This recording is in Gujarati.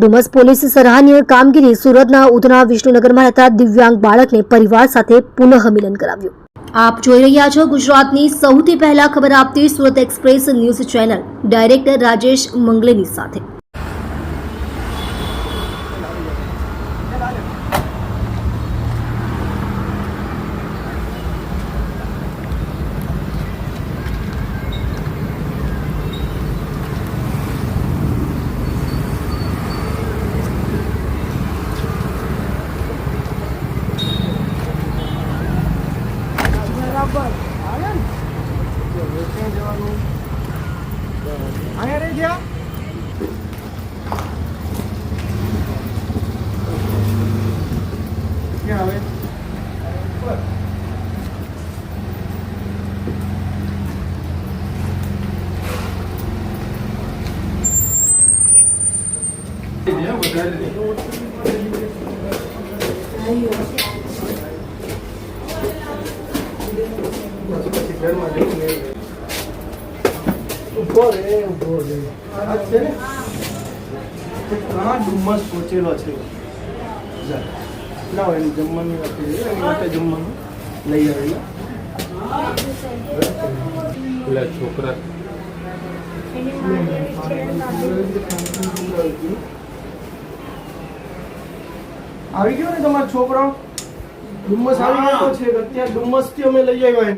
ડુમસ પોલીસ સરાહનીય કામગીરી સુરતના ઉધના વિષ્ણુનગરમાં રહેતા દિવ્યાંગ બાળકને પરિવાર સાથે પુનઃ મિલન કરાવ્યું। આપ જોઈ રહ્યા છો ગુજરાતની સૌથી પહેલા ખબર આપતી Surat express news channel director Rajesh મંગલેની સાથે। ડુમસ પહોંચેલો છે ના હોય જમવાનું જમવાનું લઈ આવેલા છોકરા આવી ગયો ને તમારો છોકરો ડુમસ આવી ગયો છે। અત્યારે ડુમસ થી અમે લઈ આવ્યા।